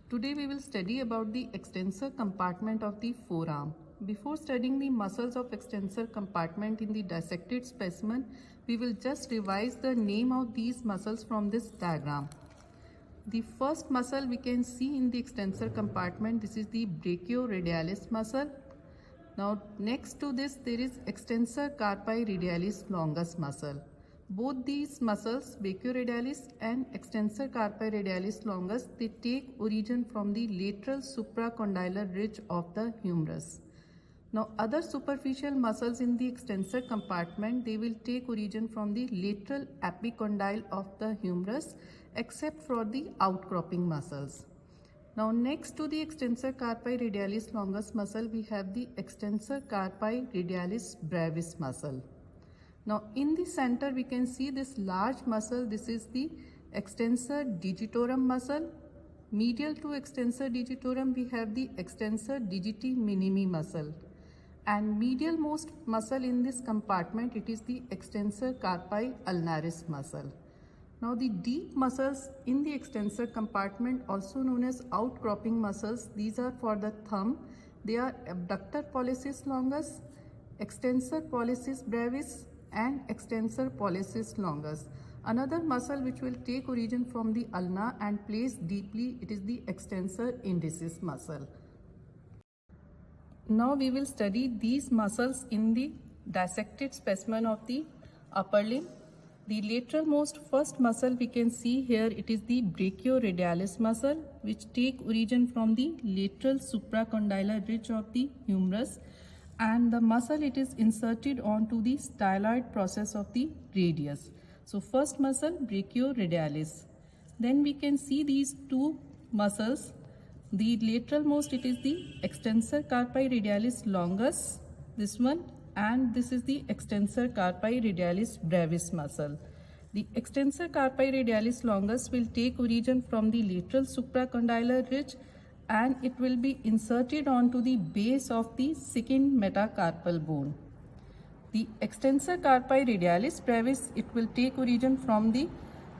Today we will study about the extensor compartment of the forearm. Before studying the muscles of extensor compartment in the dissected specimen, we will just revise the name of these muscles from this diagram. The first muscle we can see in the extensor compartment, this is the brachioradialis muscle. Now next to this there is extensor carpi radialis longus muscle. Both these muscles, brachioradialis and extensor carpi radialis longus, they take origin from the lateral supracondylar ridge of the humerus. Now other superficial muscles in the extensor compartment, they will take origin from the lateral epicondyle of the humerus except for the outcropping muscles. Now next to the extensor carpi radialis longus muscle, we have the extensor carpi radialis brevis muscle. Now in the center we can see this large muscle, this is the extensor digitorum muscle. Medial to extensor digitorum we have the extensor digiti minimi muscle. And medial most muscle in this compartment, it is the extensor carpi ulnaris muscle. Now the deep muscles in the extensor compartment, also known as outcropping muscles, these are for the thumb. They are abductor pollicis longus, extensor pollicis brevis and extensor pollicis longus. Another muscle which will take origin from the ulna and place deeply, it is the extensor indicis muscle. Now we will study these muscles in the dissected specimen of the upper limb. The lateral most first muscle we can see here, it is the brachioradialis muscle, which take origin from the lateral supracondylar ridge of the humerus, and the muscle it is inserted onto the styloid process of the radius. So first muscle, brachioradialis. Then we can see these two muscles. The lateral most, it is the extensor carpi radialis longus, this one, and this is the extensor carpi radialis brevis muscle. The extensor carpi radialis longus will take origin from the lateral supracondylar ridge and it will be inserted onto the base of the second metacarpal bone. The extensor carpi radialis brevis, it will take origin from the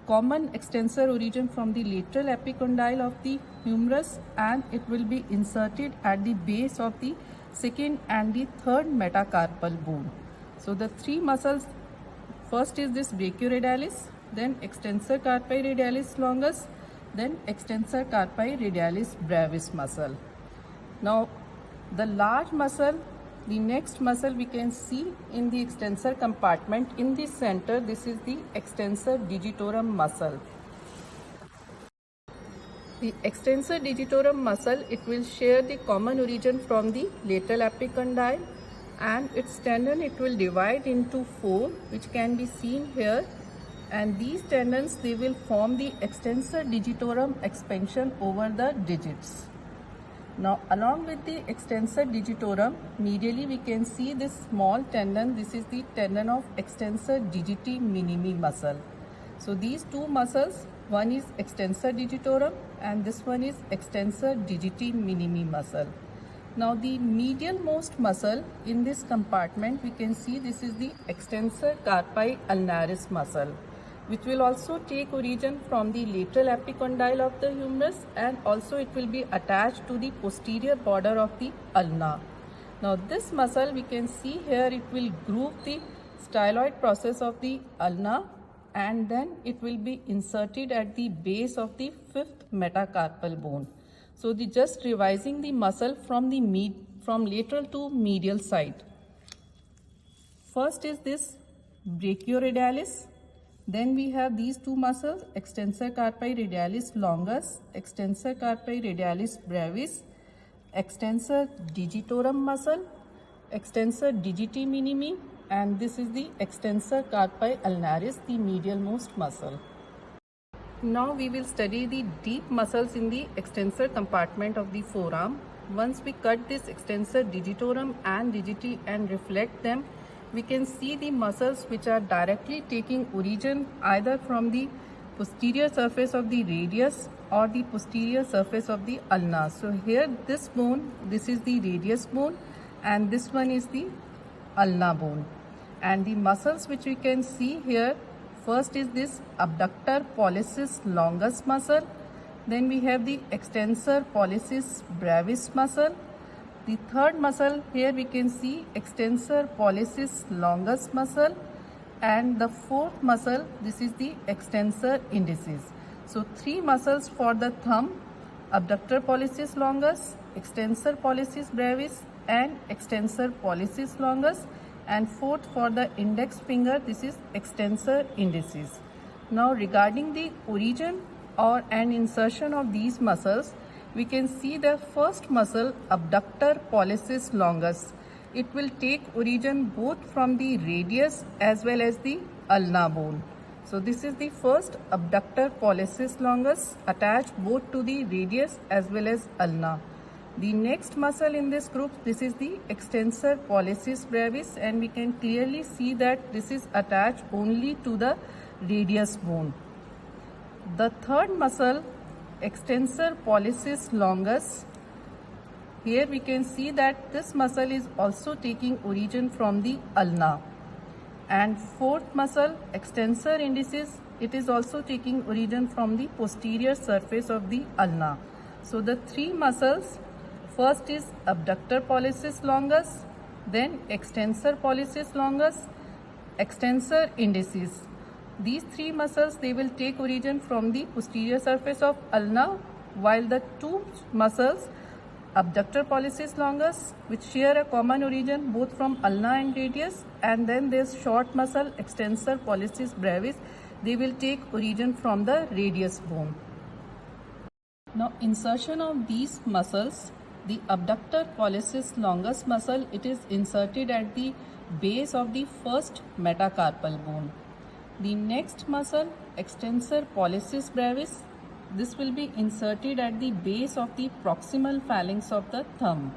common extensor origin from the lateral epicondyle of the humerus and it will be inserted at the base of the second and the third metacarpal bone. So the three muscles, first is this brachioradialis, then extensor carpi radialis longus, then extensor carpi radialis brevis muscle. Now the large muscle, the next muscle we can see in the extensor compartment in the center, this is the extensor digitorum muscle. The extensor digitorum muscle, it will share the common origin from the lateral epicondyle and its tendon, it will divide into four, which can be seen here, and these tendons, they will form the extensor digitorum expansion over the digits. Now along with the extensor digitorum, medially we can see this small tendon, this is the tendon of extensor digiti minimi muscle. So these two muscles, one is extensor digitorum and this one is extensor digiti minimi muscle. Now the medial most muscle in this compartment, we can see this is the extensor carpi ulnaris muscle, which will also take origin from the lateral epicondyle of the humerus and also it will be attached to the posterior border of the ulna. Now this muscle we can see here, it will groove the styloid process of the ulna and then it will be inserted at the base of the fifth metacarpal bone. So just revising the muscle from lateral to medial side. First is this brachioradialis. Then we have these two muscles, extensor carpi radialis longus, extensor carpi radialis brevis, extensor digitorum muscle, extensor digiti minimi, and this is the extensor carpi ulnaris, the medial most muscle. Now we will study the deep muscles in the extensor compartment of the forearm. Once we cut this extensor digitorum and digiti and reflect them, we can see the muscles which are directly taking origin either from the posterior surface of the radius or the posterior surface of the ulna. So here this bone, this is the radius bone and this one is the ulna bone. And the muscles which we can see here, first is this abductor pollicis longus muscle, Then we have the extensor pollicis brevis muscle. The third muscle, here we can see extensor pollicis longus muscle, and the fourth muscle, this is the extensor indicis. So three muscles for the thumb: abductor pollicis longus, extensor pollicis brevis, and extensor pollicis longus, and fourth for the index finger, this is extensor indicis. Now regarding the origin or an insertion of these muscles, we can see the first muscle, abductor pollicis longus. It will take origin both from the radius as well as the ulna bone. So this is the first abductor pollicis longus, attached both to the radius as well as ulna. The next muscle in this group, this is the extensor pollicis brevis, and we can clearly see that this is attached only to the radius bone. The third muscle, extensor pollicis longus, here we can see that this muscle is also taking origin from the ulna. And fourth muscle, extensor indicis, it is also taking origin from the posterior surface of the ulna. So the three muscles, first is abductor pollicis longus, then extensor pollicis longus, extensor indicis. These three muscles, they will take origin from the posterior surface of ulna, while the two muscles, abductor pollicis longus, which share a common origin both from ulna and radius, and then this short muscle, extensor pollicis brevis, they will take origin from the radius bone. Now insertion of these muscles, the abductor pollicis longus muscle, it is inserted at the base of the first metacarpal bone. The next muscle, extensor pollicis brevis, this will be inserted at the base of the proximal phalanx of the thumb.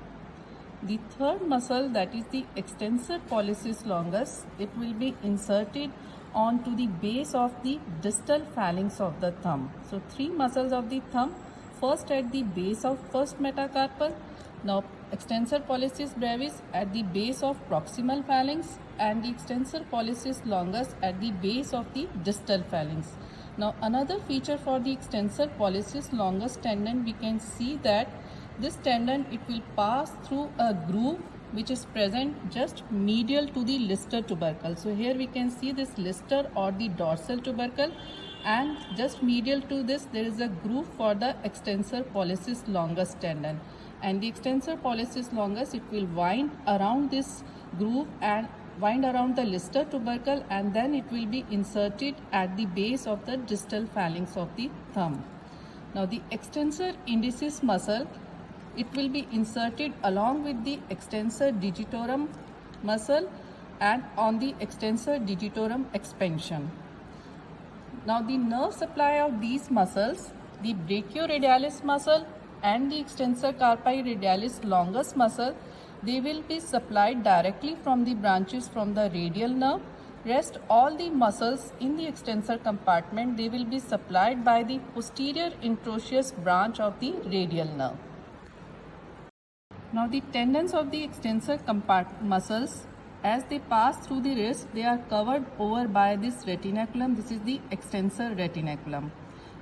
The third muscle, that is the extensor pollicis longus, it will be inserted onto the base of the distal phalanx of the thumb. So three muscles of the thumb, first at the base of first metacarpal, now extensor pollicis brevis at the base of proximal phalanx, and the extensor pollicis longus at the base of the distal phalanx. Now another feature for the extensor pollicis longus tendon, we can see that this tendon, it will pass through a groove which is present just medial to the Lister tubercle. So here we can see this Lister or the dorsal tubercle, and just medial to this there is a groove for the extensor pollicis longus tendon, and the extensor pollicis longus, it will wind around this groove and wind around the Lister tubercle, and then it will be inserted at the base of the distal phalanx of the thumb. Now the extensor indicis muscle, it will be inserted along with the extensor digitorum muscle and on the extensor digitorum expansion. Now the nerve supply of these muscles, the brachioradialis muscle and the extensor carpi radialis longus muscle, they will be supplied directly from the branches from the radial nerve. Rest all the muscles in the extensor compartment, they will be supplied by the posterior interosseous branch of the radial nerve. Now the tendons of the extensor muscles, as they pass through the wrist, they are covered over by this retinaculum. This is the extensor retinaculum.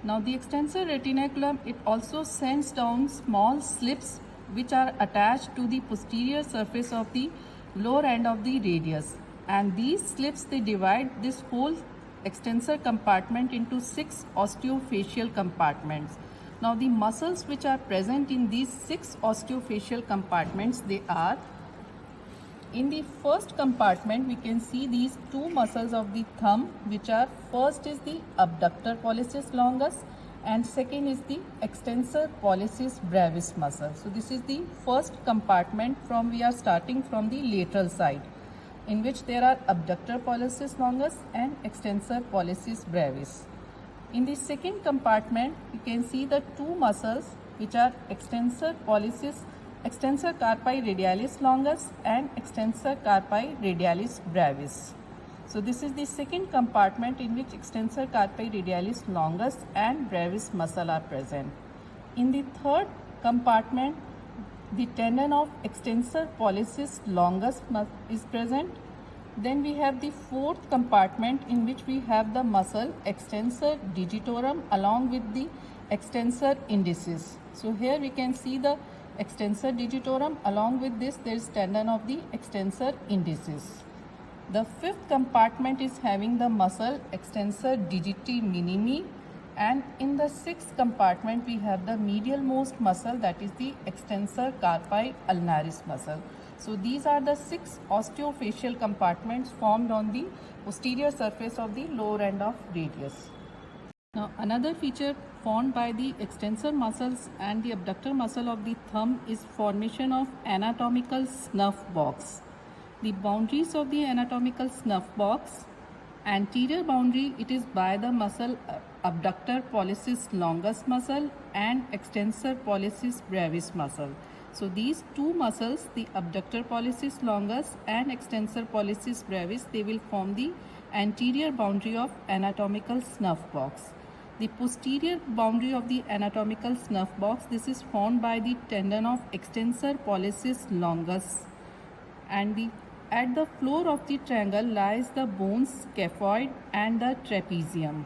Now the extensor retinaculum, it also sends down small slips which are attached to the posterior surface of the lower end of the radius, and these slips, they divide this whole extensor compartment into 6 osteofacial compartments. Now the muscles which are present in these 6 osteofacial compartments, they are, in the first compartment we can see these two muscles of the thumb, which are, first is the abductor pollicis longus and second is the extensor pollicis brevis muscle. So this is the first compartment from, we are starting from the lateral side, in which there are abductor pollicis longus and extensor pollicis brevis. In the second compartment, you can see the two muscles which are extensor carpi radialis longus and extensor carpi radialis brevis. So this is the second compartment in which extensor carpi radialis longus and brevis muscle are present. In the third compartment, the tendon of extensor pollicis longus is present. Then we have the fourth compartment in which we have the muscle extensor digitorum along with the extensor indicis. So here we can see the extensor digitorum. Along with this, there is tendon of the extensor indicis. The fifth compartment is having the muscle extensor digiti minimi, and in the sixth compartment we have the medial most muscle, that is the extensor carpi ulnaris muscle. So these are the 6 osteofacial compartments formed on the posterior surface of the lower end of radius. Now another feature formed by the extensor muscles and the abductor muscle of the thumb is formation of anatomical snuff box. The boundaries of the anatomical snuff box: anterior boundary, it is by the muscle abductor pollicis longus muscle and extensor pollicis brevis muscle. So these two muscles, the abductor pollicis longus and extensor pollicis brevis, they will form the anterior boundary of anatomical snuff box. The posterior boundary of the anatomical snuff box, this is formed by the tendon of extensor pollicis longus, and at the floor of the triangle lies the bones scaphoid and the trapezium.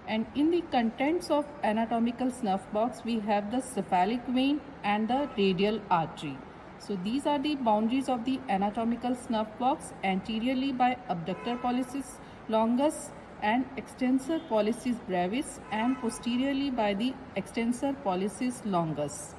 And in the contents of anatomical snuff box, we have the cephalic vein and the radial artery. So these are the boundaries of the anatomical snuff box, anteriorly by abductor pollicis longus and extensor pollicis brevis, and posteriorly by the extensor pollicis longus.